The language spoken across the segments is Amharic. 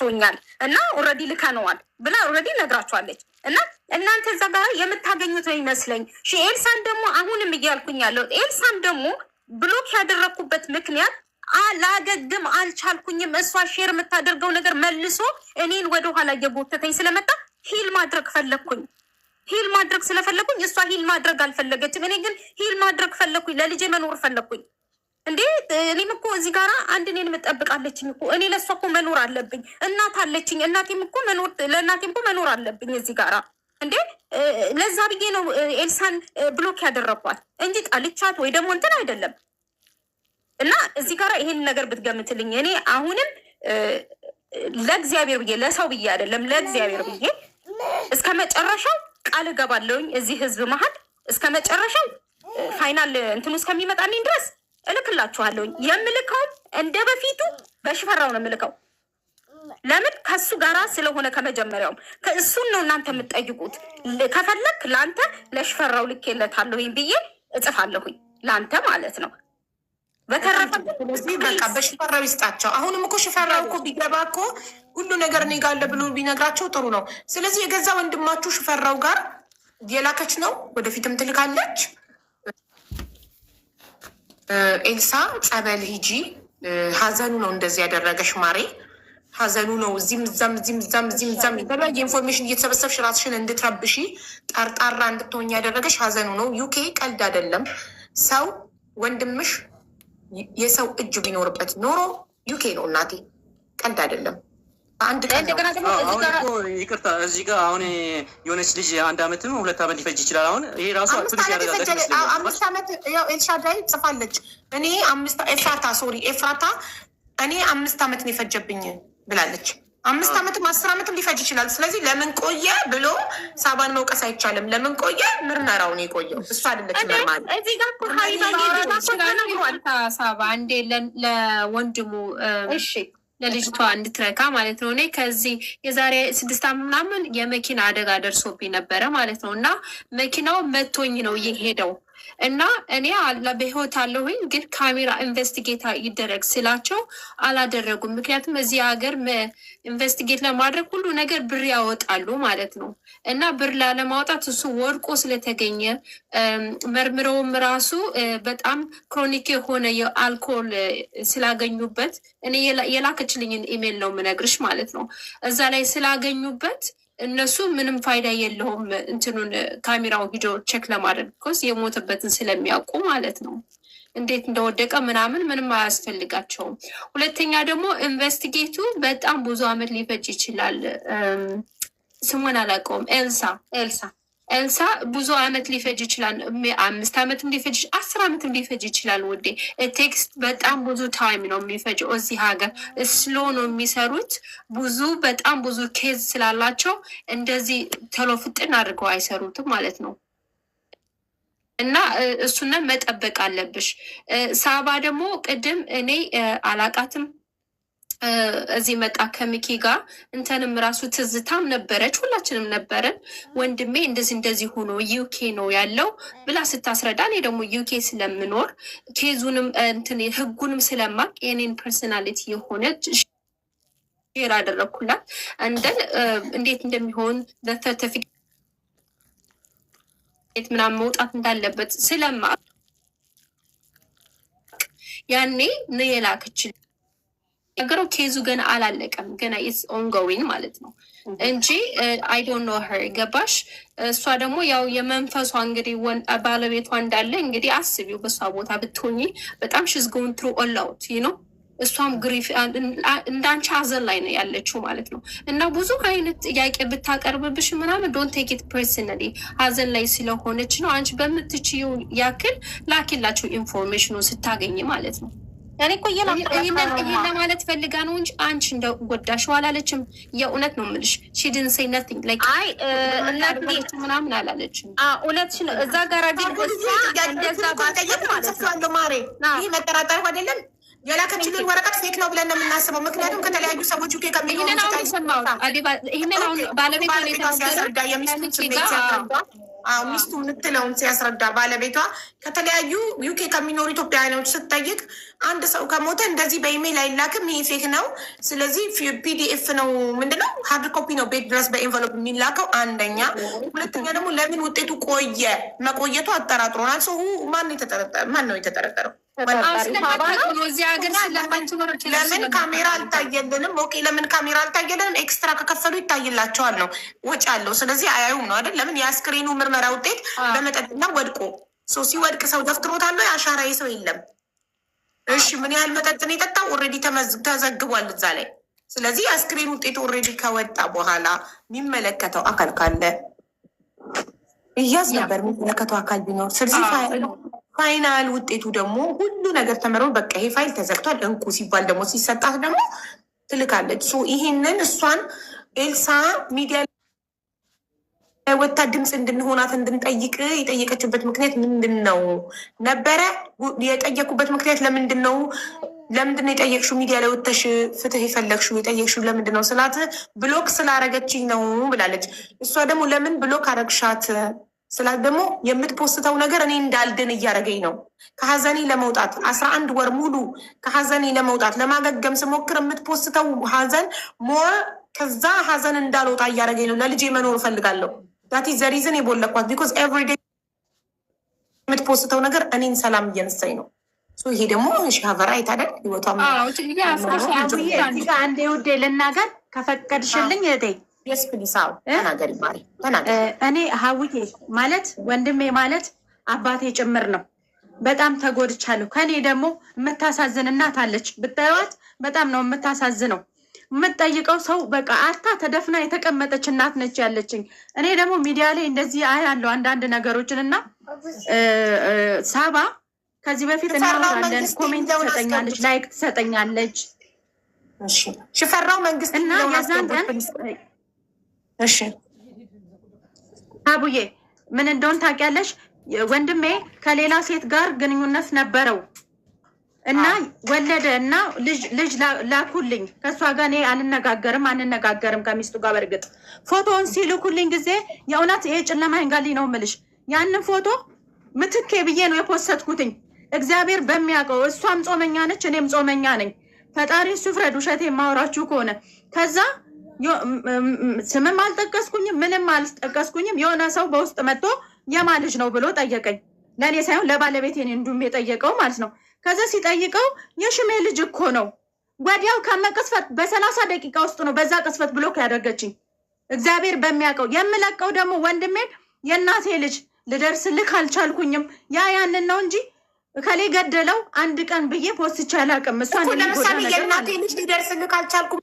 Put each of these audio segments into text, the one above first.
ደርሶኛል እና ኦልሬዲ ልከነዋል ብላ ኦልሬዲ ነግራችኋለች። እና እናንተ እዛ ጋር የምታገኙት ነው ይመስለኝ። ኤልሳን ደግሞ አሁንም እያልኩኝ ያለው ኤልሳን ደግሞ ብሎክ ያደረግኩበት ምክንያት ላገግም አልቻልኩኝም። እሷ ሼር የምታደርገው ነገር መልሶ እኔን ወደኋላ እየጎተተኝ ስለመጣ ሂል ማድረግ ፈለግኩኝ። ሂል ማድረግ ስለፈለግኩኝ እሷ ሂል ማድረግ አልፈለገችም። እኔ ግን ሂል ማድረግ ፈለግኩኝ። ለልጄ መኖር ፈለግኩኝ። እንዴ እኔም እኮ እዚህ ጋር አንድ እኔን የምጠብቃለችኝ እኮ እኔ ለእሷ እኮ መኖር አለብኝ። እናት አለችኝ። እናቴም እኮ ለእናቴም እኮ መኖር አለብኝ እዚህ ጋራ። እንዴ ለዛ ብዬ ነው ኤልሳን ብሎክ ያደረኳት እንጂ ጣልቻት ወይ ደግሞ እንትን አይደለም። እና እዚህ ጋር ይሄን ነገር ብትገምትልኝ እኔ አሁንም ለእግዚአብሔር ብዬ ለሰው ብዬ አይደለም ለእግዚአብሔር ብዬ እስከ መጨረሻው ቃል እገባለሁኝ። እዚህ ህዝብ መሀል እስከ መጨረሻው ፋይናል እንትኑ እስከሚመጣልኝ ድረስ እልክላችኋለሁኝ። የምልከውም እንደ በፊቱ በሽፈራው ነው የምልከው። ለምን ከሱ ጋራ ስለሆነ ከመጀመሪያውም ከእሱን ነው እናንተ የምትጠይቁት። ከፈለክ ለአንተ ለሽፈራው ልኬለታለሁኝ ብዬ እጽፋለሁኝ ለአንተ ማለት ነው። በተረፈ ስለዚህ በቃ በሽፈራው ይስጣቸው። አሁንም እኮ ሽፈራው እኮ ቢገባ እኮ ሁሉ ነገር እኔ ጋር አለ ብሎ ቢነግራቸው ጥሩ ነው። ስለዚህ የገዛ ወንድማችሁ ሽፈራው ጋር የላከች ነው፣ ወደፊትም ትልካለች። ኤልሳ ጸበል ሂጂ፣ ሀዘኑ ነው እንደዚህ ያደረገሽ ማሬ፣ ሀዘኑ ነው። እዚህም እዛም የተለያየ ኢንፎርሜሽን እየተሰበሰብሽ ራስሽን እንድትረብሺ ጠርጣራ እንድትሆኝ ያደረገሽ ሀዘኑ ነው። ዩኬ ቀልድ አይደለም። ሰው ወንድምሽ የሰው እጅ ቢኖርበት ኖሮ ዩኬ ነው እናቴ፣ ቀልድ አይደለም። አንድ ቀን ይቅርታ፣ እዚህ ጋር አሁን የሆነች ልጅ 1 ዓመትም 2 ዓመት ሊፈጅ ይችላል። አሁን ይሄ ራሱ 5 ዓመት ያው ኤልሻዳይ ጽፋለች። እኔ ኤፍራታ እኔ 5 ዓመት ነው የፈጀብኝ ብላለች። 5 ዓመትም 10 ዓመትም ሊፈጅ ይችላል። ስለዚህ ለምን ቆየ ብሎ ሳባን መውቀስ አይቻልም። ለምን ቆየ? ምርመራውን የቆየው እሱ አይደለች መርማሪ። እዚህ ጋር እኮ ሳባ እንዴ ለወንድሙ እሺ ለልጅቷ እንድትረካ ማለት ነው። እኔ ከዚህ የዛሬ 6 ዓመት ምናምን የመኪና አደጋ ደርሶብኝ ነበረ ማለት ነው። እና መኪናው መቶኝ ነው እየሄደው እና እኔ በህይወት አለሁኝ፣ ግን ካሜራ ኢንቨስቲጌት ይደረግ ስላቸው አላደረጉም። ምክንያቱም እዚህ ሀገር ኢንቨስቲጌት ለማድረግ ሁሉ ነገር ብር ያወጣሉ ማለት ነው። እና ብር ላለማውጣት እሱ ወድቆ ስለተገኘ መርምረውም ራሱ በጣም ክሮኒክ የሆነ የአልኮል ስላገኙበት እኔ የላከችልኝን ኢሜል ነው የምነግርሽ ማለት ነው። እዛ ላይ ስላገኙበት እነሱ ምንም ፋይዳ የለውም እንትኑን ካሜራው ቪዲዮ ቼክ ለማድረግ ኮስ የሞተበትን ስለሚያውቁ ማለት ነው። እንዴት እንደወደቀ ምንም አያስፈልጋቸውም። ሁለተኛ ደግሞ ኢንቨስቲጌቱ በጣም ብዙ አመት ሊፈጅ ይችላል። ስሙን አላውቀውም። ኤልሳ ብዙ አመት ሊፈጅ ይችላል። 5 ዓመትም ሊፈጅ 10 ዓመትም ሊፈጅ ይችላል። ውዴ ቴክስት በጣም ብዙ ታይም ነው የሚፈጅው። እዚህ ሀገር ስሎ ነው የሚሰሩት። በጣም ብዙ ኬዝ ስላላቸው እንደዚህ ቶሎ ፍጥን አድርገው አይሰሩትም ማለት ነው። እና እሱንም መጠበቅ አለብሽ። ሳባ ደግሞ ቅድም እኔ አላቃትም እዚህ መጣ ከሚኪ ጋር እንትንም ራሱ ትዝታም ነበረች፣ ሁላችንም ነበረን። ወንድሜ እንደዚህ ሆኖ ዩኬ ነው ያለው ብላ ስታስረዳ እኔ ደግሞ ዩኬ ስለምኖር ኬዙንም እንትን ህጉንም ስለማቅ የኔን ፐርሶናሊቲ የሆነ ሼር አደረግኩላት። እንዴት እንደሚሆን ሰርተፊኬት ምናምን መውጣት እንዳለበት ስለማቅ ያኔ ነው የላከችል ነገሩ። ኬዙ ገና አላለቀም፣ ገና ኢትስ ኦንጎዊንግ ማለት ነው እንጂ አይ ዶንት ኖ ሄር ገባሽ። እሷ ደግሞ ያው የመንፈሷ እንግዲህ ባለቤቷ እንዳለ እንግዲህ አስቢው። በሷ ቦታ ብትሆኚ በጣም ሽዝ ጎን ትሩ ኦላውት ነው። እሷም ግሪፍ እንዳንቺ ሀዘን ላይ ነው ያለችው ማለት ነው። እና ብዙ አይነት ጥያቄ ብታቀርብብሽ ምናምን ዶንት ቴክ ኢት ፐርሰናሊ፣ ሀዘን ላይ ስለሆነች ነው። አንቺ በምትችይው ያክል ላኪላቸው ኢንፎርሜሽኑ ስታገኝ ማለት ነው። እኔ እኮ ይሄን ለማለት ፈልጋ ነው እንጂ አንቺ እንደው ጎዳሽው አላለችም። የእውነት ነው የምልሽ። ሺ ዲድንት ሴይ ናቲንግ ላይክ እናት ምናምን አላለችም። እውነትሽ ነው። እዛ ጋር ግን እንደዛ ባጠየቅ ማለት ነው ማሬ፣ ይሄ መጠራጠር አይደለም። የላከችልን ወረቀት ፌክ ነው ብለን ነው የምናስበው። ምክንያቱም ከተለያዩ ሰዎች ዩኬ ከሚኖሩ ሲያስረዳ የሚስቱን ስሜት ሲያስረዳ ሚስቱ የምትለውን ሲያስረዳ ባለቤቷ ከተለያዩ ዩኬ ከሚኖሩ ኢትዮጵያውያኖች ስትጠይቅ አንድ ሰው ከሞተ እንደዚህ በኢሜይል አይላክም፣ ይሄ ፌክ ነው። ስለዚህ ፒዲኤፍ ነው ምንድነው ሀርድ ኮፒ ነው ቤት ድረስ በኤንቨሎፕ የሚላከው። አንደኛ። ሁለተኛ ደግሞ ለምን ውጤቱ ቆየ? መቆየቱ አጠራጥሮናል። ሰው ማን ነው የተጠረጠረው? ለምን ካሜራ አልታየልንም? ኦኬ ለምን ካሜራ አልታየልንም? ኤክስትራ ከከፈሉ ይታይላቸዋል ነው ወጪ አለው። ስለዚህ አያዩም ነው አይደል? ለምን የአስክሬኑ ምርመራ ውጤት በመጠጥና ወድቆ ሲወድቅ ሰው ገፍትሮታል። የአሻራ ሰው የለም። እሺ ምን ያህል መጠጥን የጠጣው ኦልሬዲ ተዘግቧል እዛ ላይ። ስለዚህ የአስክሬን ውጤቱ ኦልሬዲ ከወጣ በኋላ የሚመለከተው አካል ካለ እያዝ ነበር የሚመለከተው አካል ቢኖር። ስለዚህ ፋይናል ውጤቱ ደግሞ ሁሉ ነገር ተመረው በቃ ይሄ ፋይል ተዘግቷል እንኩ ሲባል ደግሞ ሲሰጣት ደግሞ ትልካለች። ይሄንን እሷን ኤልሳ ሚዲያ ወታ ድምፅ እንድንሆናት እንድንጠይቅ የጠየቀችበት ምክንያት ምንድን ነው ነበረ? የጠየቁበት ምክንያት ለምንድን ነው? ለምንድን ነው የጠየቅሽው? ሚዲያ ላይ ወተሽ ፍትህ የፈለግሽው የጠየቅሽው ለምንድን ነው ስላት ብሎክ ስላረገችኝ ነው ብላለች። እሷ ደግሞ ለምን ብሎክ አረግሻት ስላት ደግሞ የምትፖስተው ነገር እኔ እንዳልድን እያደረገኝ ነው። ከሀዘኔ ለመውጣት 11 ወር ሙሉ ከሀዘኔ ለመውጣት ለማገገም ስሞክር የምትፖስተው ሀዘን ሞር ከዛ ሀዘን እንዳልወጣ እያደረገኝ ነው። ለልጄ መኖር እፈልጋለሁ። ዛቲ ዘሪዝን የቦለኳት ቢኮዝ ኤቭሪዴይ የምትፖስተው ነገር እኔን ሰላም እየነሳኝ ነው። ይሄ ደግሞ ሀቨራ አይታደል ህይወቷ አንድ ውዴ ልናገር ከፈቀድሽልኝ እህቴ ተናገሪ ማሪ ተናገሪ። እኔ ሀውዬ ማለት ወንድሜ ማለት አባቴ ጭምር ነው። በጣም ተጎድቻለሁ። ከኔ ደግሞ የምታሳዝን እናት አለች። ብታዩት በጣም ነው የምታሳዝነው። የምትጠይቀው ሰው በቃ አታ ተደፍና የተቀመጠች እናት ነች ያለችኝ። እኔ ደግሞ ሚዲያ ላይ እንደዚህ አያለሁ አንዳንድ ነገሮችን እና ሳባ ከዚህ በፊት እናወራለን። ኮሜንት ትሰጠኛለች፣ ላይክ ትሰጠኛለች። ሽፈራው መንግስት እና የዛን ቀን እሺ አቡዬ ምን እንደሆን ታውቂያለሽ? ወንድሜ ከሌላ ሴት ጋር ግንኙነት ነበረው እና ወለደ እና ልጅ ላኩልኝ። ከእሷ ጋር እኔ አንነጋገርም ከሚስቱ ጋር። በእርግጥ ፎቶውን ሲልኩልኝ ጊዜ የእውነት ይሄ ጨለማ ይንጋልኝ ነው የምልሽ። ያንን ፎቶ ምትኬ ብዬ ነው የፖሰትኩትኝ። እግዚአብሔር በሚያውቀው እሷም ጾመኛ ነች፣ እኔም ጾመኛ ነኝ። ፈጣሪ እሱ ፍረድ፣ ውሸቴ የማወራችሁ ከሆነ ከዛ ስምም አልጠቀስኩኝም፣ ምንም አልጠቀስኩኝም። የሆነ ሰው በውስጥ መጥቶ የማ ልጅ ነው ብሎ ጠየቀኝ። ለእኔ ሳይሆን ለባለቤቴ እንዲሁም የጠየቀው ማለት ነው። ከዛ ሲጠይቀው የሽሜ ልጅ እኮ ነው። ወዲያው ከመቅስፈት በ30 ደቂቃ ውስጥ ነው በዛ ቅስፈት ብሎክ ያደረገችኝ። እግዚአብሔር በሚያውቀው የምለቀው ደግሞ ወንድሜን የእናቴ ልጅ ልደርስልክ አልቻልኩኝም። ያንን ነው እንጂ ከሌ ገደለው አንድ ቀን ብዬ ፖስት አላውቅም። እሷ ለምሳሌ የእናቴ ልጅ ልደርስልክ አልቻልኩም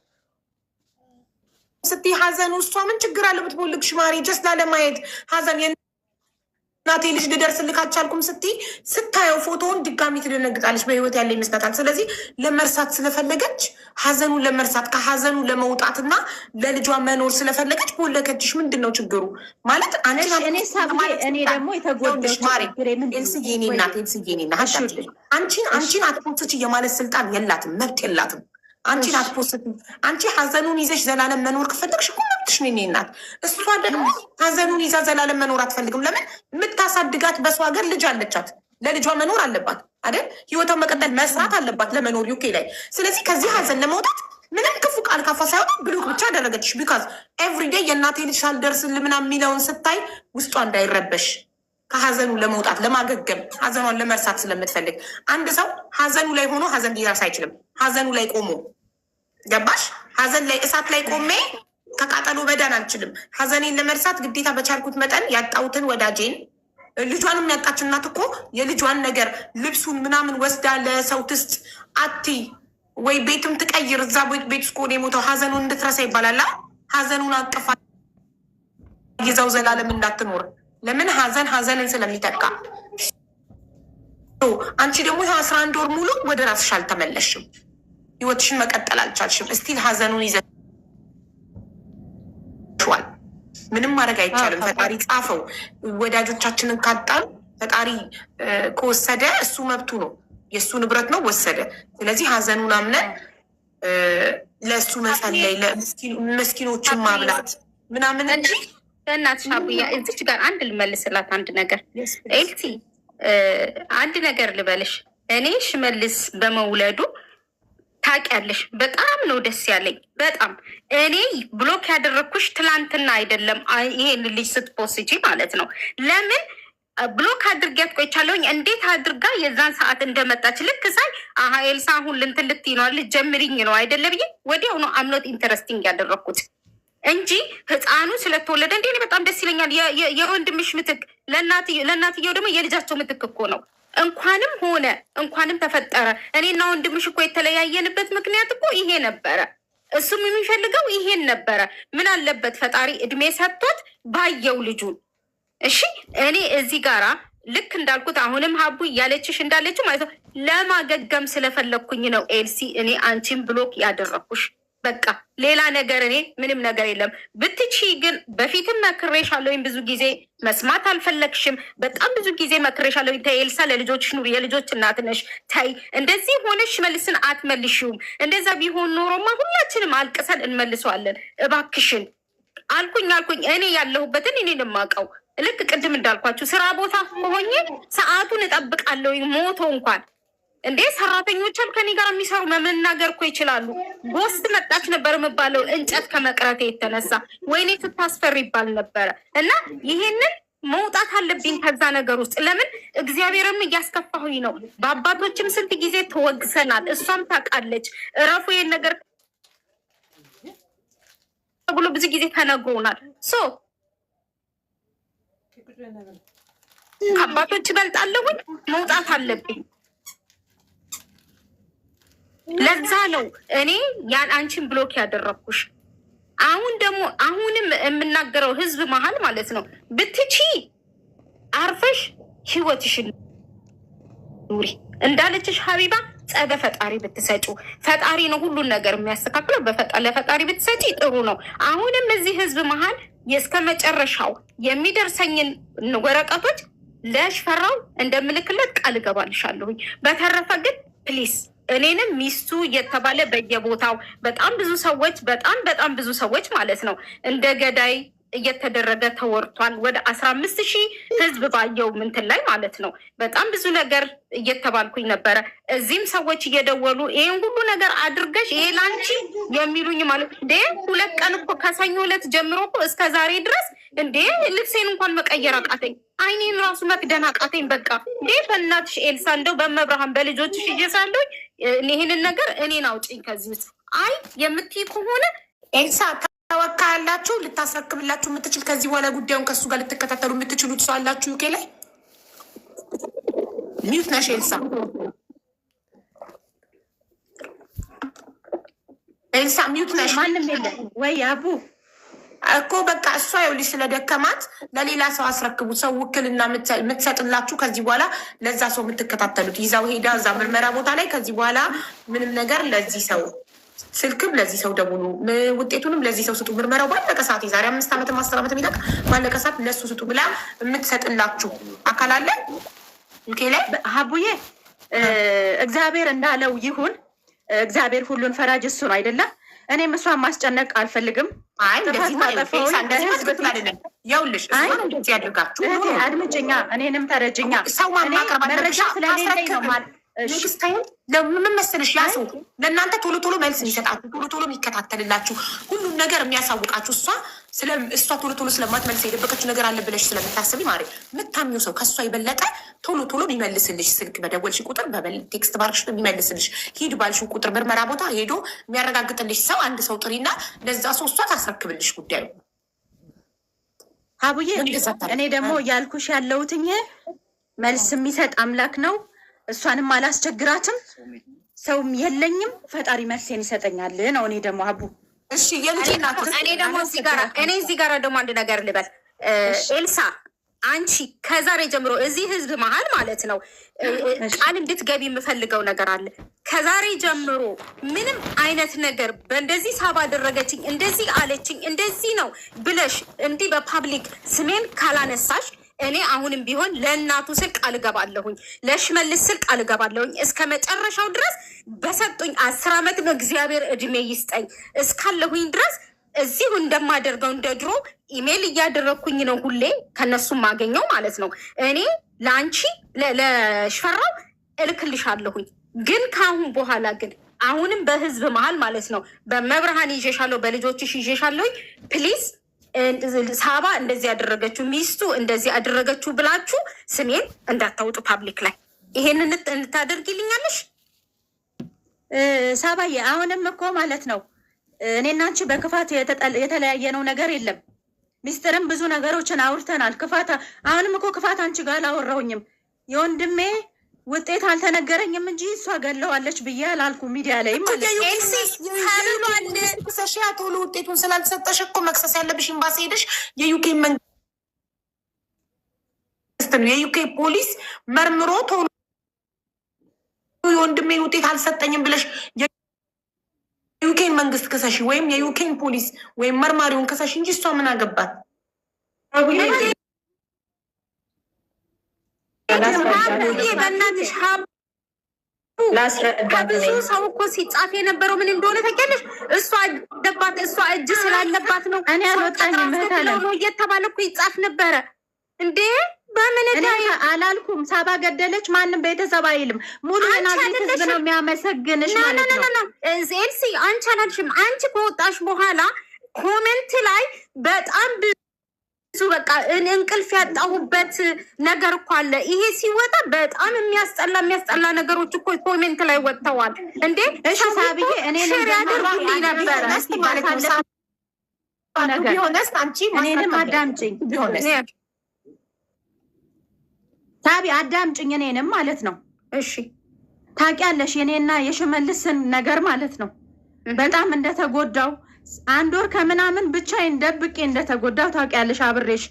ስትይ ሀዘኑ እሷ ምን ችግር አለ ብትቦልግሽ ማሪ ጀስት ላለማየት ሀዘን የእናቴ ልጅ ልደርስልክ አልቻልኩም ስትይ ስታየው ፎቶውን ድጋሚ ትደነግጣለች። በህይወት ያለ ይመስላታል። ስለዚህ ለመርሳት ስለፈለገች ሀዘኑን ለመርሳት ከሀዘኑ ለመውጣትና ለልጇ መኖር ስለፈለገች ቦለከችሽ። ምንድን ነው ችግሩ? ማለት እኔ ደግሞ የተጎዳች ማሪ ኤልስዬ እኔ እናት አንቺን አትፖስች የማለት ስልጣን የላትም፣ መብት የላትም። አንቺን አትፖስትም። አንቺ ሀዘኑን ይዘሽ ዘላለም መኖር ከፈለግሽ እኮ መብትሽ ነው እናት። እሷ ደግሞ ሀዘኑን ይዛ ዘላለም መኖር አትፈልግም። ለምን? የምታሳድጋት በሰው ሀገር ልጅ አለቻት። ለልጇ መኖር አለባት አይደል? ህይወቷን መቀጠል መስራት አለባት ለመኖር ዩኬ ላይ። ስለዚህ ከዚህ ሀዘን ለመውጣት ምንም ክፉ ቃል ካፋ ሳይሆን ብሎክ ብቻ አደረገችሽ። ቢካዝ ኤቭሪዴይ የእናቴ ልጅ ሳልደርስልህ ምናምን የሚለውን ስታይ ውስጧ እንዳይረበሽ ከሀዘኑ ለመውጣት ለማገገም ሀዘኗን ለመርሳት ስለምትፈልግ። አንድ ሰው ሀዘኑ ላይ ሆኖ ሀዘን ሊረሳ አይችልም። ሀዘኑ ላይ ቆሞ ገባሽ? ሀዘን ላይ እሳት ላይ ቆሜ ከቃጠሎ መዳን አልችልም። ሀዘኔን ለመርሳት ግዴታ በቻልኩት መጠን ያጣሁትን ወዳጄን ልጇንም ያጣች እናት እኮ የልጇን ነገር ልብሱን ምናምን ወስዳ ለሰው ትስጥ አቲ ወይ ቤትም ትቀይር እዛ ቤት ውስጥ ከሆነ የሞተው ሀዘኑን እንድትረሳ ይባላል። ሀዘኑን አቅፋ ይዛው ዘላለም እንዳትኖር። ለምን? ሀዘንን ስለሚተካ። አንቺ ደግሞ 11 ወር ሙሉ ወደ ራስሽ አልተመለሽም። ህይወትሽን መቀጠል አልቻልሽም። እስቲል ሀዘኑን ይዘሽዋል። ምንም ማድረግ አይቻልም። ፈጣሪ ጻፈው። ወዳጆቻችንን ካጣን ፈጣሪ ከወሰደ እሱ መብቱ ነው። የእሱ ንብረት ነው ወሰደ። ስለዚህ ሀዘኑን አምነን ለእሱ መጸለይ፣ ለመስኪኖችን ማብላት ምናምን እንጂ በእናትሽ አቡያ እዚች ጋር አንድ ልመልስላት አንድ ነገር ኤልሲ አንድ ነገር ልበልሽ። እኔ ሽመልስ በመውለዱ ታውቂያለሽ በጣም ነው ደስ ያለኝ። በጣም እኔ ብሎክ ያደረግኩሽ ትላንትና አይደለም፣ ይሄን ልጅ ስትፖስጂ ማለት ነው። ለምን ብሎክ አድርጊያት ቆይቻለሁኝ። እንዴት አድርጋ የዛን ሰዓት እንደመጣች ልክ ሳይ አሀ ኤልሳ አሁን ልንትን ልትይ ነው ልትጀምሪኝ ነው አይደለ ብዬ ወዲያው ነው አምኖት ኢንተረስቲንግ ያደረግኩት እንጂ ህፃኑ ስለተወለደ እንዴ እኔ በጣም ደስ ይለኛል። የወንድምሽ ምትክ ለእናትየው ደግሞ የልጃቸው ምትክ እኮ ነው። እንኳንም ሆነ እንኳንም ተፈጠረ። እኔና ወንድምሽ እኮ የተለያየንበት ምክንያት እኮ ይሄ ነበረ። እሱም የሚፈልገው ይሄን ነበረ። ምን አለበት ፈጣሪ እድሜ ሰጥቶት ባየው ልጁን። እሺ እኔ እዚህ ጋራ ልክ እንዳልኩት አሁንም ሀቡ እያለችሽ እንዳለችው ማለት ነው ለማገገም ስለፈለግኩኝ ነው ኤልሲ እኔ አንቺን ብሎክ ያደረኩሽ። በቃ ሌላ ነገር እኔ ምንም ነገር የለም። ብትቺ ግን በፊትም መክሬሻለሁኝ፣ ብዙ ጊዜ መስማት አልፈለግሽም። በጣም ብዙ ጊዜ መክሬሻለሁኝ። ተይ ኤልሳ ለልጆችሽ ኑሪ፣ የልጆች እናት ነሽ። ተይ እንደዚህ ሆነሽ መልስን አትመልሺውም። እንደዛ ቢሆን ኖሮማ ሁላችንም አልቅሰን እንመልሰዋለን። እባክሽን አልኩኝ እኔ ያለሁበትን እኔን የማውቀው ልክ ቅድም እንዳልኳችሁ ስራ ቦታ ከሆኜ ሰዓቱን እጠብቃለሁኝ። ሞቶ እንኳን እንዴ ሰራተኞችም ከኔ ጋር የሚሰሩ መናገር እኮ ይችላሉ። ጎስት መጣች ነበር የምባለው እንጨት ከመቅረቴ የተነሳ ወይኔ ስታስፈር ይባል ነበረ። እና ይሄንን መውጣት አለብኝ ከዛ ነገር ውስጥ። ለምን እግዚአብሔርም እያስከፋሁኝ ነው። በአባቶችም ስንት ጊዜ ተወግሰናል። እሷም ታውቃለች። እረፉ ይሄን ነገር ብሎ ብዙ ጊዜ ተነግሮናል። ከአባቶች እበልጣለሁኝ። መውጣት አለብኝ። ለዛ ነው እኔ ያን አንቺን ብሎክ ያደረኩሽ። አሁን ደግሞ አሁንም የምናገረው ህዝብ መሀል ማለት ነው ብትቺ አርፈሽ ህይወትሽን ኑሪ። እንዳለችሽ ሀቢባ ጸበ ፈጣሪ ብትሰጩ፣ ፈጣሪ ነው ሁሉን ነገር የሚያስተካክለው። ለፈጣሪ ብትሰጪ ጥሩ ነው። አሁንም እዚህ ህዝብ መሀል እስከ መጨረሻው የሚደርሰኝን ወረቀቶች ለሽፈራው እንደምልክለት ቃል እገባልሻለሁኝ። በተረፈ ግን ፕሊስ እኔንም ሚስቱ እየተባለ በየቦታው በጣም ብዙ ሰዎች ማለት ነው እንደ ገዳይ እየተደረገ ተወርቷል። ወደ 15,000 ህዝብ ባየው ምንትን ላይ ማለት ነው በጣም ብዙ ነገር እየተባልኩኝ ነበረ። እዚህም ሰዎች እየደወሉ ይሄን ሁሉ ነገር አድርገሽ ይሄ ላንቺ የሚሉኝ ማለት እንዴ 2 ቀን እኮ ከሰኞ ዕለት ጀምሮ እኮ እስከ ዛሬ ድረስ እንዴ ልብሴን እንኳን መቀየር አቃተኝ፣ አይኔን ራሱ መክደን አቃተኝ። በቃ እንዴ በእናትሽ ኤልሳ እንደው በመብርሃን በልጆችሽ እየሳለሁኝ ይህንን ነገር እኔን አውጪኝ ከዚህ ውስጥ። አይ የምትይ ከሆነ ኤልሳ ተወካ ያላችሁ ልታስረክብላችሁ የምትችል ከዚህ በኋላ ጉዳዩን ከእሱ ጋር ልትከታተሉ የምትችሉት ሰው አላችሁ? ዩኬ ላይ ሚዩት ነሽ ኤልሳ። ኤልሳ ሚዩት ነሽ። ማንም የለም ወይ አቡ እኮ በቃ እሷ ይኸውልሽ ስለደከማት ለሌላ ሰው አስረክቡት። ሰው ውክልና የምትሰጥላችሁ ከዚህ በኋላ ለዛ ሰው የምትከታተሉት ይዛው ሄዳ እዛ ምርመራ ቦታ ላይ ከዚህ በኋላ ምንም ነገር ለዚህ ሰው ስልክም ለዚህ ሰው ደውሉ፣ ውጤቱንም ለዚህ ሰው ስጡ። ምርመራው ባለቀ ሰዓት የዛሬ 5 ዓመት 10 ዓመት የሚለቅ ባለቀ ሰዓት ለሱ ስጡ ብላ የምትሰጥላችሁ አካል አለ ዩኬ ላይ። ሀቡዬ እግዚአብሔር እንዳለው ይሁን። እግዚአብሔር ሁሉን ፈራጅ እሱ ነው አይደለም። እኔም እሷን ማስጨነቅ አልፈልግም። አይ እንደዚህ አይደለም። ይኸውልሽ እሷን እንደዚህ ያደርጋችሁ አድምጭኛ፣ እኔንም ተረጅኛ። ሰው ማማቀር መረጃ ስለሌለኝ ነው ማለት ለምን መሰለሽ ያ ሰው ለእናንተ ቶሎ ቶሎ መልስ የሚሰጣችሁ ቶሎ ቶሎ የሚከታተልላችሁ ሁሉም ነገር የሚያሳውቃችሁ እሷ ቶሎ ቶሎ ስለማትመልስ የደበቀችው ነገር አለ ብለሽ ስለምታስቢ ማለት የምታምኚው ሰው ከእሷ የበለጠ ቶሎ ቶሎ የሚመልስልሽ ስልክ በደወልሽ ቁጥር ቴክስት ባልሽ የሚመልስልሽ ሂድ ባልሽው ቁጥር ምርመራ ቦታ ሄዶ የሚያረጋግጥልሽ ሰው አንድ ሰው ጥሪና ለዛ ሰው እሷ ታስረክብልሽ ጉዳዩ። ሀቡዬ እኔ ደግሞ ያልኩሽ ያለሁትኝ መልስ የሚሰጥ አምላክ ነው። እሷንም አላስቸግራትም፣ ሰውም የለኝም። ፈጣሪ መልሴን ይሰጠኛል ነው። እኔ ደግሞ አቡ እሺ እኔ ደግሞ እዚህ ጋር ደግሞ አንድ ነገር ልበል ኤልሳ፣ አንቺ ከዛሬ ጀምሮ እዚህ ህዝብ መሀል ማለት ነው ቃል እንድትገቢ የምፈልገው ነገር አለ። ከዛሬ ጀምሮ ምንም አይነት ነገር በእንደዚህ ሳባ አደረገችኝ፣ እንደዚህ አለችኝ፣ እንደዚህ ነው ብለሽ እንዲህ በፓብሊክ ስሜን ካላነሳሽ እኔ አሁንም ቢሆን ለእናቱ ስል ቃል እገባለሁኝ፣ ለሽመልስ ስል ቃል እገባለሁኝ እስከ መጨረሻው ድረስ በሰጡኝ 10 ዓመት እግዚአብሔር እድሜ ይስጠኝ እስካለሁኝ ድረስ እዚሁ እንደማደርገው እንደ ድሮ ኢሜል እያደረግኩኝ ነው ሁሌ ከነሱ ማገኘው ማለት ነው። እኔ ለአንቺ ለሽፈራው እልክልሻለሁኝ። ግን ከአሁን በኋላ ግን አሁንም በህዝብ መሀል ማለት ነው በመብርሃን ይዤሻለሁ፣ በልጆችሽ ይዤሻለሁኝ። ፕሊዝ ሳባ እንደዚህ ያደረገችው ሚስቱ እንደዚህ ያደረገችው ብላችሁ ስሜን እንዳታውጡ ፓብሊክ ላይ። ይሄንን እንታደርጊልኛለሽ ሳባዬ? አሁንም እኮ ማለት ነው እኔና አንቺ በክፋት የተለያየነው ነገር የለም። ሚስጥርም ብዙ ነገሮችን አውርተናል። ክፋት አሁንም እኮ ክፋት አንቺ ጋር አላወራሁኝም። የወንድሜ ውጤት አልተነገረኝም እንጂ እሷ ገለዋለች ብዬ አላልኩ ሚዲያ ላይ ማለት ነው። ቶሎ ውጤቱን ስላልሰጠሽ እኮ መክሰስ ያለብሽ ኤምባሲ ሄደሽ የዩኬ መንግስት ነው የዩኬ ፖሊስ መርምሮ ቶሎ የወንድሜን ውጤት አልሰጠኝም ብለሽ የዩኬን መንግስት ክሰሽ ወይም የዩኬን ፖሊስ ወይም መርማሪውን ክሰሽ እንጂ እሷ ምን አገባት? በእናትሽ ከብዙ ሰው እኮ ሲጻፍ የነበረው ምን እንደሆነ ታውቂያለሽ? እሷ አደባት እሷ እጅ ስላለባት ነው እኔ አልወጣኝም ነው እየተባለ እኮ ይጻፍ ነበረ እንዴ። በምን አላልኩም። ሳባ ገደለች ማንም ቤተሰብ አይልም። ሙሉ የናዝሬት ህዝብ ነው የሚያመሰግንሽ ማለት ነው። ኤልሲ አንቺ አላልሽም። አንቺ ከወጣሽ በኋላ ኮሜንት ላይ በጣም ብዙ በቃ እንቅልፍ ያጣሁበት ነገር እኮ አለ። ይሄ ሲወጣ በጣም የሚያስጠላ ነገሮች እኮ ኮሜንት ላይ ወጥተዋል። እንዴ እሺ ሳብዬ እኔ እኔንም አዳምጪኝ ሳቢ አዳምጪኝ፣ እኔንም ማለት ነው። እሺ ታውቂያለሽ የኔና የሽመልስን ነገር ማለት ነው በጣም እንደተጎዳው 1 ወር ከምናምን ብቻዬን ደብቄ እንደተጎዳው ታውቂያለሽ። አብሬሽ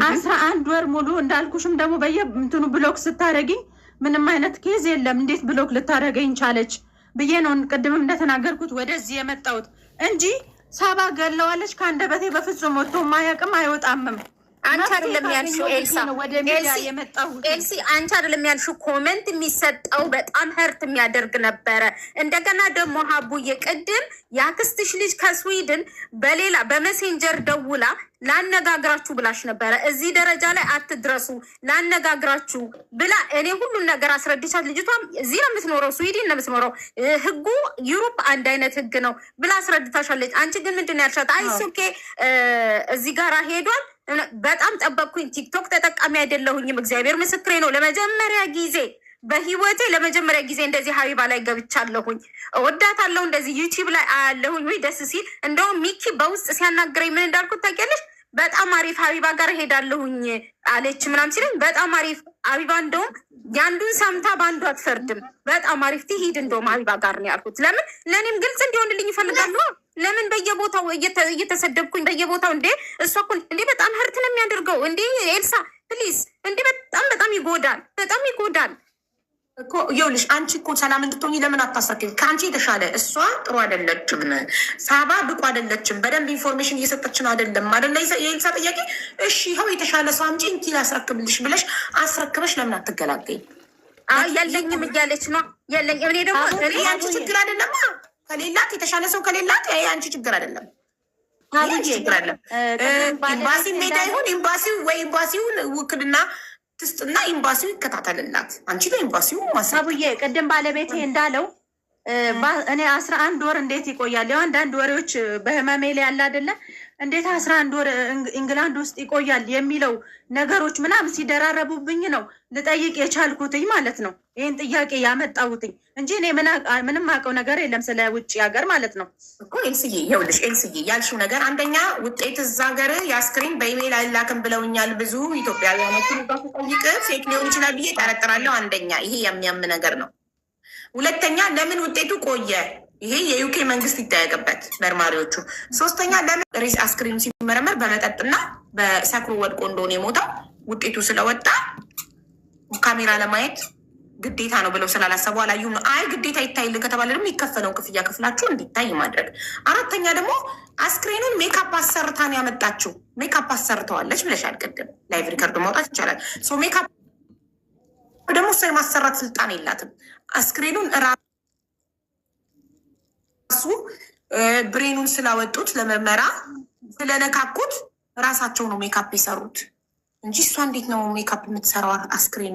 11 ወር ሙሉ እንዳልኩሽም ደግሞ በየእንትኑ ብሎክ ስታደርጊኝ ምንም አይነት ኬዝ የለም። እንዴት ብሎክ ልታደርገኝ ቻለች ብዬ ነው ቅድምም እንደተናገርኩት ወደዚህ የመጣሁት እንጂ ሳባ ገለዋለች ከአንደበቴ በፍጹም ወጥቶ ማያውቅም አይወጣምም። አንቺ አይደለም ያልሽው ኤልሲ፣ አንቺ አይደለም ያልሽው። ኮሜንት የሚሰጠው በጣም ህርት የሚያደርግ ነበረ። እንደገና ደግሞ ሀቡዬ ቅድም የአክስትሽ ልጅ ከስዊድን በሌላ በሜሴንጀር ደውላ ላነጋግራችሁ ብላሽ ነበረ። እዚህ ደረጃ ላይ አትድረሱ ላነጋግራችሁ ብላ እኔ ሁሉን ነገር አስረድቻት፣ ልጅቷም እዚህ ነው የምትኖረው፣ ስዊድን ነው የምትኖረው፣ ህጉ ዩሮፕ አንድ አይነት ህግ ነው ብላ አስረድታሻለች። አንቺ ግን ምንድን ነው ያልሻት? አይሱኬ እዚህ ጋር ሄዷል። በጣም ጠበቅኩኝ። ቲክቶክ ተጠቃሚ አይደለሁኝም፣ እግዚአብሔር ምስክሬ ነው። ለመጀመሪያ ጊዜ በህይወቴ ለመጀመሪያ ጊዜ እንደዚህ ሀቢባ ላይ ገብቻለሁኝ። እወዳታለሁ፣ እንደዚህ ዩቲዩብ ላይ አያለሁኝ። ወይ ደስ ሲል እንደውም ሚኪ በውስጥ ሲያናግረኝ ምን እንዳልኩት ታውቂያለሽ? በጣም አሪፍ ሀቢባ ጋር ሄዳለሁኝ አለች ምናምን ሲለኝ በጣም አሪፍ ሀቢባ፣ እንደውም የአንዱን ሰምታ በአንዱ አትፈርድም። በጣም አሪፍ ትሂድ እንደውም ሀቢባ ጋር ነው ያልኩት። ለምን ለእኔም ግልጽ እንዲሆንልኝ ይፈልጋሉ። ለምን በየቦታው እየተሰደብኩኝ በየቦታው እንዴ? እሷ እኮ እንዴ በጣም ህርት ነው የሚያደርገው እንዴ። ኤልሳ ፕሊዝ እንዴ በጣም ይጎዳል፣ በጣም ይጎዳል እኮ። ይኸውልሽ አንቺ እኮ ሰላም እንድትሆኝ ለምን አታሳክም? ከአንቺ የተሻለ እሷ ጥሩ አይደለችም፣ ሳባ ብቁ አይደለችም፣ በደንብ ኢንፎርሜሽን እየሰጠችን አይደለም አይደለ? የኤልሳ ጥያቄ እሺ ይኸው የተሻለ ሰው አምጪ እንኪ ላስረክብልሽ ብለሽ አስረክበሽ ለምን አትገላገኝ? የለኝም እያለች ነው። የለኝ እኔ ደግሞ አንቺ ችግር አይደለም ከሌላት የተሻለ ሰው ከሌላት አንቺ ችግር አይደለም። ችግር አለ ኤምባሲ ሜዳ ይሁን ኤምባሲው ወይ ኤምባሲውን ውክልና ትስጥና ኤምባሲው ይከታተልላት። አንቺ ለኤምባሲው ማሳቡዬ ቅድም ባለቤቴ እንዳለው እኔ 11 ወር እንዴት ይቆያል? ያው አንዳንድ ወሬዎች በህመሜ ላይ ያለ አይደለ? እንዴት 11 ወር ኢንግላንድ ውስጥ ይቆያል የሚለው ነገሮች ምናምን ሲደራረቡብኝ ነው ልጠይቅ የቻልኩትኝ ማለት ነው። ይህን ጥያቄ ያመጣሁትኝ እንጂ እኔ ምንም አውቀው ነገር የለም ስለ ውጭ ሀገር ማለት ነው እኮ። ኤልስዬ ይኸውልሽ ኤልስዬ ያልሽው ነገር አንደኛ ውጤት እዛ ሀገር የአስክሬን በኢሜይል አይላክም ብለውኛል ብዙ ኢትዮጵያውያኖችን ጠይቅ ፌክ ሊሆን ይችላል ብዬ ጠረጥራለሁ። አንደኛ ይሄ የሚያም ነገር ነው። ሁለተኛ ለምን ውጤቱ ቆየ? ይሄ የዩኬ መንግስት ይጠየቅበት መርማሪዎቹ። ሶስተኛ ለምን ሬስ አስክሬኑ ሲመረመር በመጠጥና በሰክሮ ወድቆ እንደሆነ የሞተው ውጤቱ ስለወጣ ካሜራ ለማየት ግዴታ ነው ብለው ስላላሰቡ አላዩም ነው። አይ ግዴታ ይታይልን ከተባለ ደግሞ ይከፈለውን ክፍያ ክፍላችሁ እንዲታይ ማድረግ። አራተኛ ደግሞ አስክሬኑን ሜካፕ አሰርታን ያመጣችው። ሜካፕ አሰርተዋለች ብለሻል ቅድም። ላይቭ ሪከርድ ማውጣት ይቻላል። ሜካፕ ደግሞ እሷ የማሰራት ስልጣን የላትም። አስክሬኑን ራሱ ብሬኑን ስላወጡት ለምርመራ ስለነካኩት ራሳቸው ነው ሜካፕ የሰሩት እንጂ እሷ እንዴት ነው ሜካፕ የምትሰራው አስክሬኑ?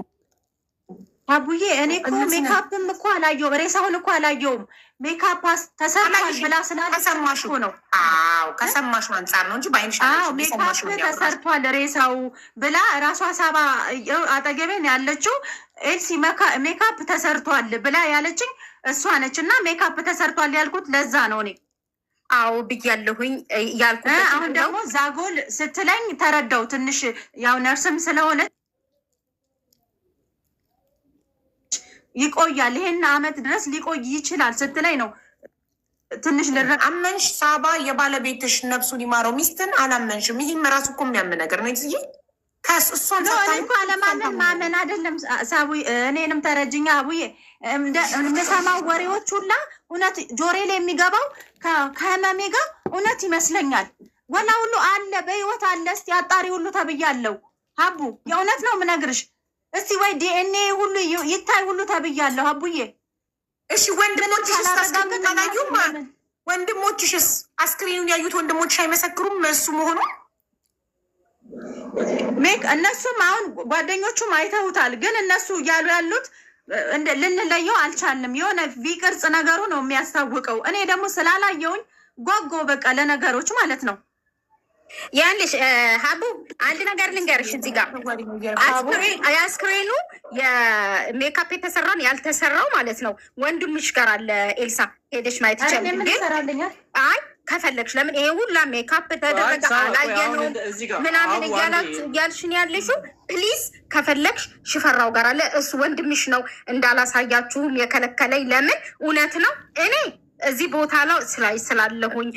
አቡዬ እኔ እኮ ሜካፕም እኮ አላየውም፣ ሬሳውን እኮ አላየውም። ሜካፕ ተሰርቷል ብላ ስላልሰማሽ ነው። አዎ ከሰማሽ አንጻር ነው እንጂ ባይንሽ ሜካፕ ተሰርቷል ሬሳው ብላ ራሷ ሳባ አጠገቤን ያለችው ኤልሲ ሜካፕ ተሰርቷል ብላ ያለችኝ እሷ ነች። እና ሜካፕ ተሰርቷል ያልኩት ለዛ ነው እኔ አዎ ብያለሁኝ ያልኩት። አሁን ደግሞ ዛጎል ስትለኝ ተረዳው። ትንሽ ያው ነርስም ስለሆነ ይቆያል፣ ይሄን አመት ድረስ ሊቆይ ይችላል ስትለኝ ነው ትንሽ ልረቅ። አመንሽ ሳባ የባለቤትሽ ነፍሱን ይማረው ሚስትን አላመንሽም። ይህም ራሱ እኮ የሚያምን ነገር ነው። ይ ከእሷን እኮ አለማመን ማመን አይደለም። ሳቡ እኔንም ተረጅኛ አቡዬ የምሰማው ወሬዎች ሁላ እውነት ጆሬ ላይ የሚገባው ከህመሜ ጋር እውነት ይመስለኛል። ወላ ሁሉ አለ በህይወት አለ። እስቲ አጣሪ ሁሉ ተብያለሁ። ሀቡ የእውነት ነው የምነግርሽ። እስቲ ወይ ዲኤንኤ ሁሉ ይታይ ሁሉ ተብያለሁ አቡዬ። እሺ ወንድሞችሽስ ታስቀምጣላዩም? ወንድሞችሽስ አስክሬኑን ያዩት ወንድሞችሽ አይመሰክሩም እሱ መሆኑ? እነሱም አሁን ጓደኞቹም አይተውታል። ግን እነሱ እያሉ ያሉት ልንለየው አልቻልንም። የሆነ ቪቅርጽ ነገሩ ነው የሚያስታውቀው። እኔ ደግሞ ስላላየውኝ ጓጎ በቃ ለነገሮች ማለት ነው። ያንሽ ሀቡ አንድ ነገር ልንገርሽ። እዚህ ጋር አስክሬኑ የሜካፕ የተሰራን ያልተሰራው ማለት ነው ወንድምሽ ጋር አለ። ኤልሳ ሄደሽ ማየት ይቻላል። አይ ከፈለግሽ ለምን ይሄ ሁላ ሜካፕ ተደረገ አላየነውም ምናምን እያልሽን ያለሽው ፕሊዝ፣ ከፈለግሽ ሽፈራው ጋር አለ። እሱ ወንድምሽ ነው እንዳላሳያችሁም የከለከለኝ ለምን እውነት ነው። እኔ እዚህ ቦታ ላይ ስላለሁኝ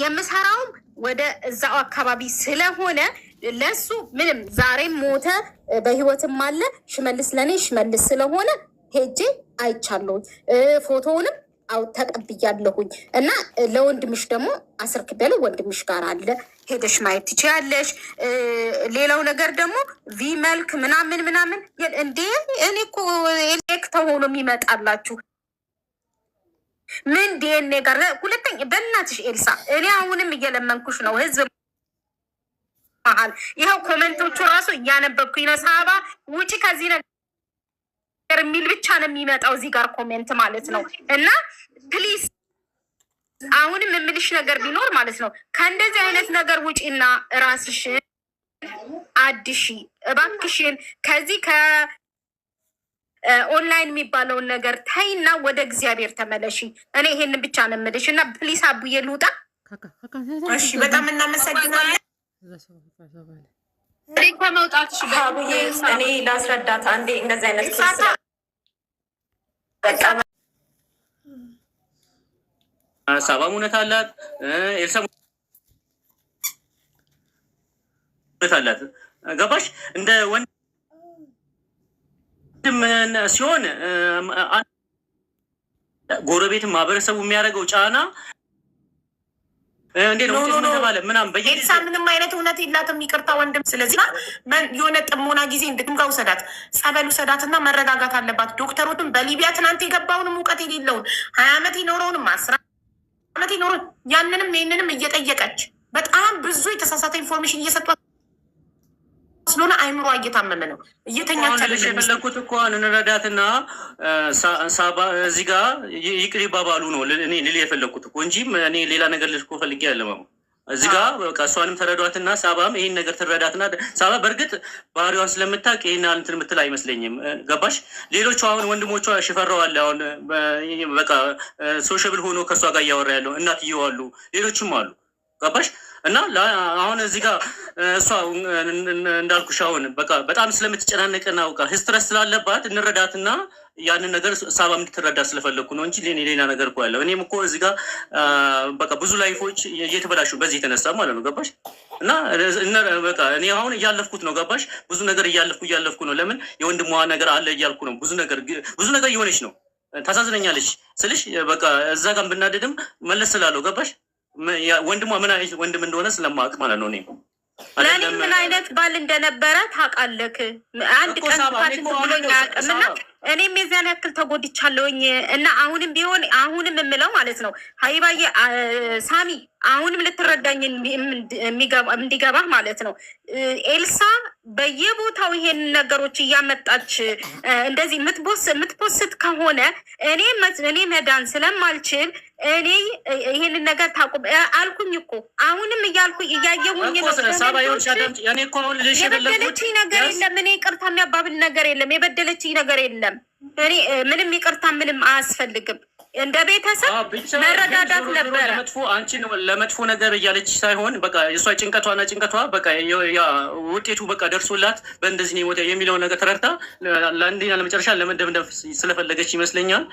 የምሰራውም ወደ እዛው አካባቢ ስለሆነ ለሱ ምንም ዛሬም ሞተ በህይወትም አለ ሽመልስ ለኔ ሽመልስ ስለሆነ ሄጄ አይቻለሁኝ። ፎቶውንም ተቀብያለሁኝ እና ለወንድምሽ ደግሞ አስረክቤያለሁ። ወንድምሽ ጋር አለ ሄደሽ ማየት ትችያለሽ። ሌላው ነገር ደግሞ ቪመልክ ምናምን እንዴ እኔ እኮ ኤሌክት ሆኖ የሚመጣላችሁ ምን ዲኤንኤ ጋር ሁለተኛ፣ በእናትሽ ኤልሳ እኔ አሁንም እየለመንኩሽ ነው። ህዝብ መሀል ይኸው ኮሜንቶቹ ራሱ እያነበብኩኝ ነው። ሳባ ውጪ ከዚህ ነገር የሚል ብቻ ነው የሚመጣው እዚህ ጋር ኮሜንት ማለት ነው። እና ፕሊዝ አሁንም የምልሽ ነገር ቢኖር ማለት ነው ከእንደዚህ አይነት ነገር ውጪና ራስሽን አድሺ እባክሽን። ከዚህ ኦንላይን የሚባለውን ነገር ታይና ወደ እግዚአብሔር ተመለሺ። እኔ ይሄንን ብቻ ነው የምልሽ። እና ፕሊስ አቡዬ ልውጣ። እሺ በጣም እናመሰግናለን። ከመውጣትሽ አቡዬ እኔ ላስረዳት አንዴ። እንደዚህ አይነት ሳባም እውነት አላት፣ ኤልሳ እውነት አላት። ገባሽ? እንደ ወንድ ሲሆን ጎረቤት ማህበረሰቡ የሚያደርገው ጫና እንዴት ነው ተባለ ምናምን ኤልሳ ምንም አይነት እውነት የላትም። ይቅርታ ወንድም። ስለዚህ የሆነ ጥሞና ጊዜ እንድትምጋ ውሰዳት፣ ጸበል ውሰዳትና መረጋጋት አለባት። ዶክተሮትም በሊቢያ ትናንት የገባውንም እውቀት የሌለውን 20 ዓመት የኖረውንም 10 ዓመት የኖረውን ያንንም ይህንንም እየጠየቀች በጣም ብዙ የተሳሳተ ኢንፎርሜሽን እየሰጧት ስለሆነ አይምሮ እየታመመ ነው። እየተኛች የፈለኩት እኮ እንረዳትና ሳባ እዚህ ጋር ይቅር ይባባሉ ነው እኔ ልል የፈለኩት እኮ እንጂ እኔ ሌላ ነገር ልልኮ ፈልጌ ያለማ እዚህ ጋር በቃ እሷንም ተረዷትና ሳባም ይሄን ነገር ትረዳትና ሳባ በእርግጥ ባህሪዋን ስለምታውቅ ይሄን እንትን የምትል አይመስለኝም። ገባሽ? ሌሎቹ አሁን ወንድሞቿ ሽፈራዋል አሁን በቃ ሶሻብል ሆኖ ከእሷ ጋር እያወራ ያለው እናትየው አሉ፣ ሌሎችም አሉ። ገባሽ? እና አሁን እዚህ ጋር እሷ እንዳልኩሽ አሁን በቃ በጣም ስለምትጨናነቅና አውቃ ስትረስ ስላለባት እንረዳትና ያንን ነገር ሳባ እንድትረዳ ስለፈለግኩ ነው እንጂ ሌላ ነገር እኮ ያለው እኔም እኮ እዚህ ጋር በቃ ብዙ ላይፎች እየተበላሹ በዚህ የተነሳ ማለት ነው። ገባሽ? እና በቃ እኔ አሁን እያለፍኩት ነው። ገባሽ? ብዙ ነገር እያለፍኩ ነው። ለምን የወንድሟ ነገር አለ እያልኩ ነው። ብዙ ነገር እየሆነች ነው። ታሳዝነኛለች ስልሽ በቃ እዛ ጋር ብናደድም መለስ ስላለው ገባሽ? ወንድሟ ምን አይነት ወንድም እንደሆነ ስለማውቅ ማለት ነው። እኔ ለእኔ ምን አይነት ባል እንደነበረ ታውቃለህ። አንድ ቀን ፋት ብሎኝ አያውቅምና እኔም የዚያን ያክል ተጎድቻለሁኝ። እና አሁንም ቢሆን አሁንም የምለው ማለት ነው ሀይባዬ ሳሚ አሁንም ልትረዳኝ እንዲገባህ ማለት ነው ኤልሳ በየቦታው ይሄን ነገሮች እያመጣች እንደዚህ የምትፖስት ከሆነ እኔ መዳን ስለማልችል እኔ ይሄንን ነገር ታቁም አልኩኝ እኮ አሁንም እያየሁኝ ነው። የበደለችኝ ነገር የለም። እኔ ይቅርታ የሚያባብል ነገር የለም። የበደለችኝ ነገር የለም። እኔ ምንም ይቅርታ ምንም አያስፈልግም። እንደ ቤተሰብ መረዳዳት ነበረ። ለመጥፎ ነገር እያለች ሳይሆን በቃ የእሷ ጭንቀቷ በቃ ውጤቱ በቃ ደርሶላት በእንደዚህ ነው የሚለው ነገር ተረድታ ለአንዴና ለመጨረሻ ለመደምደም ስለፈለገች ይመስለኛል።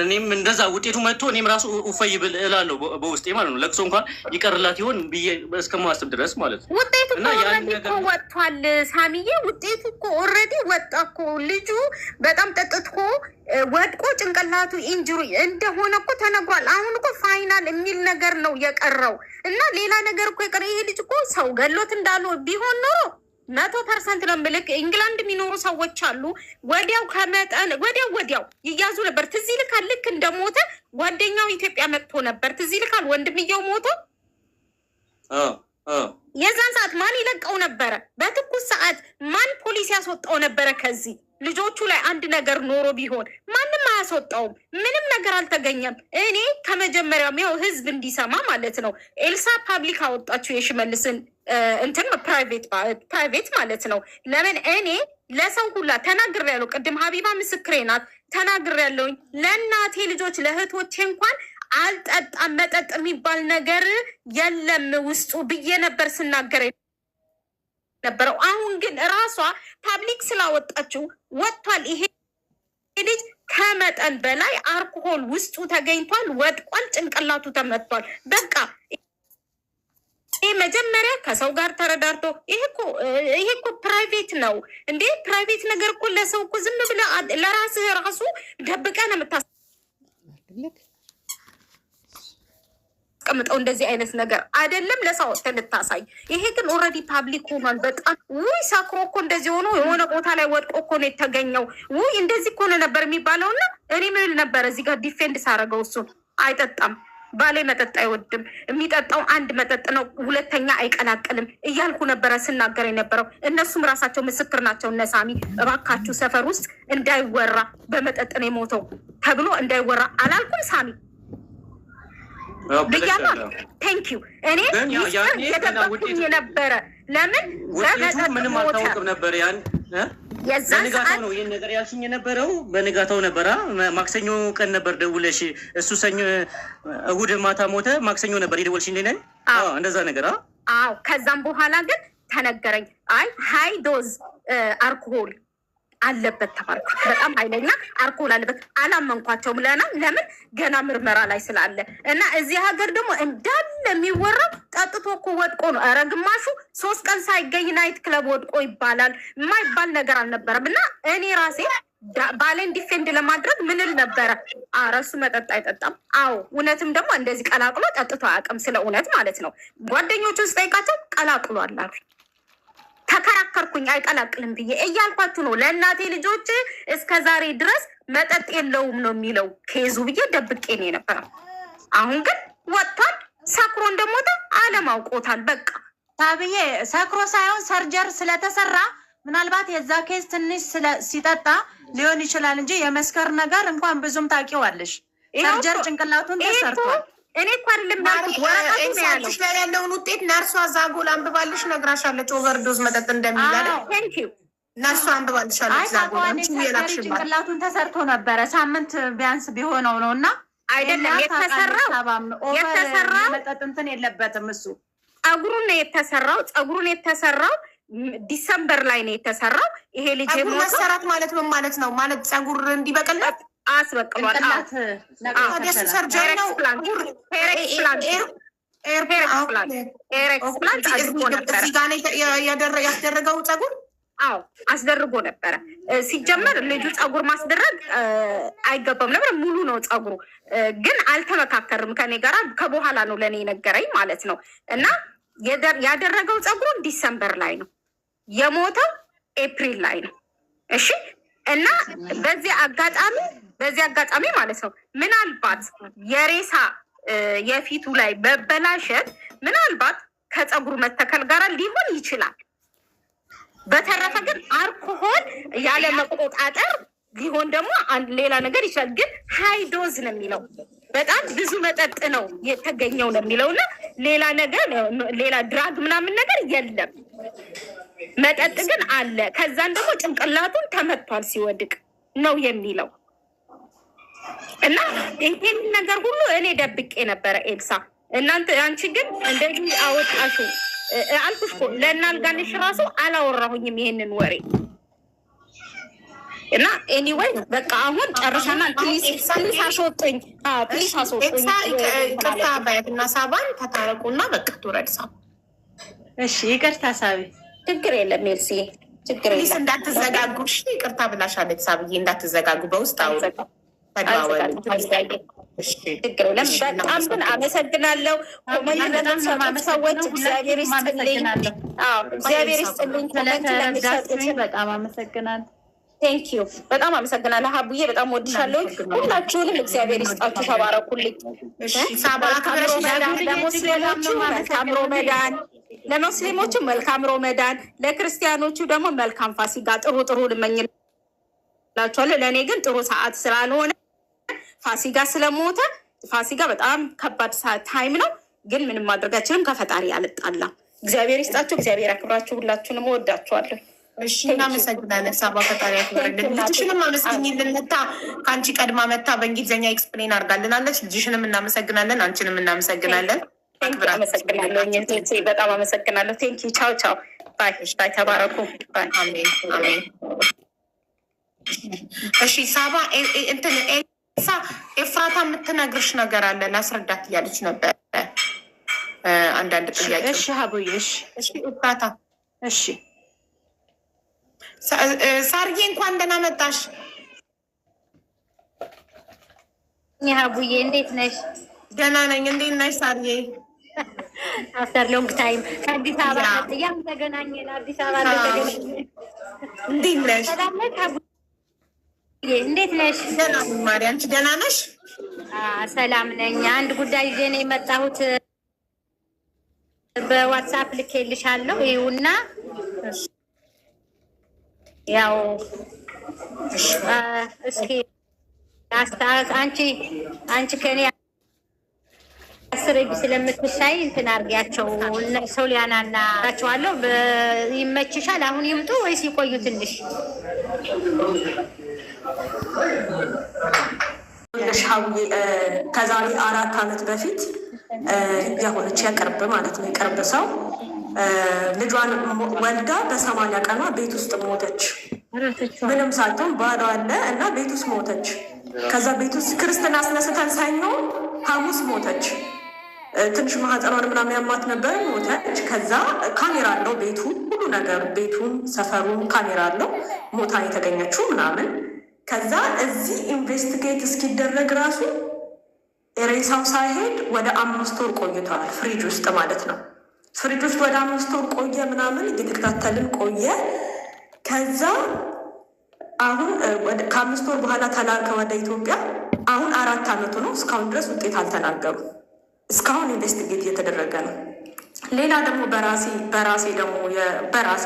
እኔም እንደዛ ውጤቱ መጥቶ እኔም ራሱ እፎይ ብል እላለሁ በውስጤ ማለት ነው። ለቅሶ እንኳን ይቀርላት ይሆን ብዬ እስከማስብ ድረስ ማለት ነው። ውጤቱ እኮ ወጥቷል ሳሚዬ፣ ውጤቱ እኮ ኦልሬዲ ወጣ እኮ። ልጁ በጣም ጠጥቶ ወድቆ ጭንቅላቱ ኢንጁሪ እንደሆነ እኮ ተነግሯል። አሁን እኮ ፋይናል የሚል ነገር ነው የቀረው እና ሌላ ነገር እኮ የቀረ ይሄ ልጅ እኮ ሰው ገሎት እንዳሉ ቢሆን ኖሮ 100% ነው የምልህ። ኢንግላንድ የሚኖሩ ሰዎች አሉ ወዲያው ከመጠን ወዲያው ይያዙ ነበር። ትዝ ይልካል ልክ እንደሞተ ጓደኛው ኢትዮጵያ መጥቶ ነበር። ትዝ ይልካል ወንድምየው ሞቶ የዛን ሰዓት ማን ይለቀው ነበረ? በትኩስ ሰዓት ማን ፖሊስ ያስወጣው ነበረ? ከዚህ ልጆቹ ላይ አንድ ነገር ኖሮ ቢሆን ማንም አያስወጣውም። ምንም ነገር አልተገኘም። እኔ ከመጀመሪያውም ያው ህዝብ እንዲሰማ ማለት ነው ኤልሳ ፓብሊክ አወጣችሁ የሽመልስን እንትን ፕራይቬት ማለት ነው። ለምን እኔ ለሰው ሁላ ተናግሬያለሁ። ቅድም ሀቢባ ምስክሬ ናት። ተናግሬያለሁኝ ለእናቴ ልጆች ለእህቶቼ እንኳን አልጠጣም መጠጥ የሚባል ነገር የለም ውስጡ ብዬ ነበር ስናገር ነበረው። አሁን ግን ራሷ ፓብሊክ ስላወጣችው ወጥቷል። ይሄ ልጅ ከመጠን በላይ አልኮሆል ውስጡ ተገኝቷል፣ ወድቋል፣ ጭንቅላቱ ተመቷል። በቃ ይሄ መጀመሪያ ከሰው ጋር ተረዳርቶ ይሄ እኮ ፕራይቬት ነው እንዴ! ፕራይቬት ነገር እኮ ለሰው እኮ ዝም ብለህ ለራስህ ራሱ ደብቀህ ነው ቀምጠው እንደዚህ አይነት ነገር አይደለም ለሰው ልታሳይ። ይሄ ግን ኦልሬዲ ፓብሊክ ሆኗል። በጣም ሳክሮ እኮ እንደዚህ ሆኖ የሆነ ቦታ ላይ ወድቆ እኮ ነው የተገኘው። እንደዚህ እኮ ነው ነበር የሚባለውና እኔ ምን ነበር እዚህ ጋር ዲፌንድ ሳረገው እሱን አይጠጣም ባሌ መጠጥ አይወድም፣ የሚጠጣው አንድ መጠጥ ነው፣ ሁለተኛ አይቀላቅልም እያልኩ ነበረ ስናገር የነበረው። እነሱም ራሳቸው ምስክር ናቸው። እነሳሚ እባካችሁ ሰፈር ውስጥ እንዳይወራ በመጠጥ ነው የሞተው ተብሎ እንዳይወራ አላልኩም ሳሚ ብያማ። ቴንክ ዩ። እኔ የደበኩኝ ነበረ። ለምን ምንም አልታወቅም ነበር ያን በንጋታው ነው ይህን ነገር ያልሽኝ የነበረው። በንጋታው ነበራ ማክሰኞ ቀን ነበር ደውለሽ እሱ ሰኞ እሑድ ማታ ሞተ፣ ማክሰኞ ነበር የደወልሽኝ ነኝ። እንደዛ ነገር አዎ። ከዛም በኋላ ግን ተነገረኝ አይ ሃይ ዶዝ አልኮሆል አለበት ተባልኩ። በጣም ኃይለኛ አልኮሆል አለበት። አላመንኳቸውም። ለምን ገና ምርመራ ላይ ስላለ እና እዚህ ሀገር ደግሞ እንዳለ የሚወራው ጠጥቶ እኮ ወድቆ ነው። ኧረ ግማሹ 3 ቀን ሳይገኝ ናይት ክለብ ወድቆ ይባላል። የማይባል ነገር አልነበረም። እና እኔ ራሴ ባሌን ዲፌንድ ለማድረግ ምንል ነበረ? ኧረ እሱ መጠጥ አይጠጣም። አዎ እውነትም ደግሞ እንደዚህ ቀላቅሎ ጠጥቶ አያውቅም። ስለ እውነት ማለት ነው። ጓደኞቹን ስጠይቃቸው ቀላቅሎ አላሉ። ተከራከርኩኝ አይቀላቅልም ብዬ እያልኳችሁ ነው። ለእናቴ ልጆች እስከ ዛሬ ድረስ መጠጥ የለውም ነው የሚለው ኬዙ ብዬ ደብቄ ነው የነበረው። አሁን ግን ወጥቷል። ሰክሮ እንደሞተ ዓለም አውቆታል። በቃ ታብዬ ሰክሮ ሳይሆን ሰርጀር ስለተሰራ ምናልባት የዛ ኬዝ ትንሽ ሲጠጣ ሊሆን ይችላል እንጂ የመስከር ነገር እንኳን ብዙም ታውቂዋለሽ። ሰርጀር ጭንቅላቱን ተሰርቷል። እኔ እኮ አይደለም ያልኩት ወረቀቱ ነው ያለው። ላይ ያለውን ውጤት ነርሷ ዛጎል አንብባልሽ ነግራሻለች። ኦቨርዶዝ መጠጥ እንደሚላለ ቴንክ ዩ ነርሷ አንብባልሻለች። ዛጎል ጭንቅላቱን ተሰርቶ ነበረ። ሳምንት ቢያንስ ቢሆነው ነው እና አይደለም የተሰራው መጠጥ እንትን የለበትም እሱ ጸጉሩን ነው የተሰራው ዲሰምበር ላይ ነው የተሰራው። ይሄ ልጅ መሰራት ማለት ምን ማለት ነው? ማለት ጸጉር እንዲበቅላት አስበቅሏል። ሰርጀሪ ነው። እዚህ ጋ ያስደረገው ጸጉር አዎ አስደርጎ ነበረ። ሲጀመር ልጁ ፀጉር ማስደረግ አይገባም ነበር፣ ሙሉ ነው ፀጉሩ። ግን አልተመካከርም ከኔ ጋር፣ ከበኋላ ነው ለእኔ ነገረኝ ማለት ነው። እና ያደረገው ፀጉሩን ዲሰምበር ላይ ነው፣ የሞተው ኤፕሪል ላይ ነው። እሺ። እና በዚህ አጋጣሚ ማለት ነው ምናልባት የሬሳ የፊቱ ላይ መበላሸት ምናልባት ከፀጉሩ መተከል ጋር ሊሆን ይችላል። በተረፈ ግን አልኮሆል ያለ መቆጣጠር ሊሆን ደግሞ ሌላ ነገር ይችላል። ግን ሃይ ዶዝ ነው የሚለው፣ በጣም ብዙ መጠጥ ነው የተገኘው ነው የሚለው እና ሌላ ነገር ሌላ ድራግ ምናምን ነገር የለም። መጠጥ ግን አለ። ከዛን ደግሞ ጭንቅላቱን ተመቷል ሲወድቅ ነው የሚለው እና ይሄን ነገር ሁሉ እኔ ደብቄ ነበረ ኤልሳ። እናንተ አንቺ ግን እንደዚህ አወጣሹ አልኩሽ እኮ ለእናልጋንሽ ራሱ አላወራሁኝም ይሄንን ወሬ እና ኤኒዌይ በቃ አሁን ጨርሰናል። ፕሊዝ አስወጡኝ፣ ፕሊዝ አስወጡኝ። ይቅርታ ባያት እና ሳባን ተታረቁና በቃ ትውረድ ሳባ። እሺ ይቅርታ ሳቢ፣ ችግር የለም ሜርሲ፣ ችግር የለም። ፕሊዝ እንዳትዘጋጉ እሺ። ይቅርታ ብላሻለች ሳብዬ፣ እንዳትዘጋጉ በውስጥ አውሩ ተግባወሉ። በጣም ግን አመሰግናለሁ። ሰዎች እግዚአብሔር ይስጥልኝ፣ እግዚአብሔር ይስጥልኝ። በጣም አመሰግናለሁ። ቴንኪዩ፣ በጣም አመሰግናለሁ ሀቡዬ፣ በጣም ወድሻለሁ። ሁላችሁንም እግዚአብሔር ይስጣችሁ፣ ተባረኩልኝ። ለሙስሊሞቹ መልካም ሮመዳን፣ ለሙስሊሞቹ መልካም ሮመዳን፣ ለክርስቲያኖቹ ደግሞ መልካም ፋሲካ። ጥሩ ልመኝላችኋለሁ። ለእኔ ግን ጥሩ ሰዓት ስላልሆነ ፋሲካ ስለሞተ ፋሲካ በጣም ከባድ ታይም ነው። ግን ምንም ማድረጋችንም ከፈጣሪ አልጣላም። እግዚአብሔር ይስጣችሁ፣ እግዚአብሔር ያክብራችሁ። ሁላችሁንም እወዳችኋለሁ። እሺ እናመሰግናለን ሳባ፣ ፈጣሪ ያክብርልን። ልጅሽንም አመስግኝልን። መታ ከአንቺ ቀድማ መታ በእንግሊዝኛ ኤክስፕሌን አድርጋልናለች። ልጅሽንም እናመሰግናለን፣ አንቺንም እናመሰግናለን። አመሰግናለሁ፣ በጣም አመሰግናለሁ። ቴንኪ፣ ቻው ቻው፣ ባይ ባይ፣ ተባረኩ። አሜን አሜን። እሺ ሳባ እንትን ኤፍራታ የምትነግርሽ ነገር አለ ላስረዳት እያለች ነበር። አንዳንድ ጥያቄ። እሺ ሀቡዬ፣ እሺ ኤፍራታ። እሺ ሳርዬ እንኳን ደህና መጣሽ። ሀቡዬ እንዴት ነሽ? ደህና ነኝ። እንዴት ነሽ ሳርዬ? አፍተር ሎንግ ታይም ከአዲስ አበባ መጥያም ተገናኘን። አዲስ አበባ ተገናኘን። እንዴት ነሽ? እንዴት ነሽ? ደህና ነኝ ማርያም። አንቺ ደህና ነሽ? ሰላም ነኝ። አንድ ጉዳይ ይዤ ነው የመጣሁት። በዋትሳፕ ልኬልሻለሁ። ይኸውና ያው እስኪ አንቺ ከኔ 10 እጅ ስለምትሻይ እንትን አድርጊያቸው። ሶሊያናና ቸዋለሁ። ይመችሻል? አሁን ይምጡ ወይስ ይቆዩ ትንሽ? ከዛሬ 4 ዓመት በፊት የሆነች የቅርብ ማለት ነው የቅርብ ሰው ልጇን ወልዳ በ80 ቀኗ ቤት ውስጥ ሞተች። ምንም ሳትሆን ባሏ አለ እና ቤት ውስጥ ሞተች። ከዛ ቤት ውስጥ ክርስትና አስነስተን ሰኞ ሐሙስ ሞተች። ትንሽ ማህፀኗን ምናምን ያማት ነበር፣ ሞተች። ከዛ ካሜራ አለው ቤቱ፣ ሁሉ ነገር ቤቱን፣ ሰፈሩን ካሜራ አለው። ሞታን የተገኘችው ምናምን። ከዛ እዚህ ኢንቨስቲጌት እስኪደረግ ራሱ ሬሳው ሳይሄድ ወደ 5 ወር ቆይተዋል፣ ፍሪጅ ውስጥ ማለት ነው። ፍሪጅ ውስጥ ወደ 5 ወር ቆየ ምናምን፣ እየተከታተልን ቆየ። ከዛ አሁን ከ5 ወር በኋላ ተላከ ወደ ኢትዮጵያ። አሁን 4 ዓመቱ ነው። እስካሁን ድረስ ውጤት አልተናገሩ። እስካሁን ኢንቨስቲጌት እየተደረገ ነው። ሌላ ደግሞ በራሴ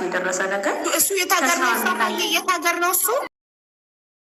የደረሰ ነገር እሱ የታገር ነው። እሱ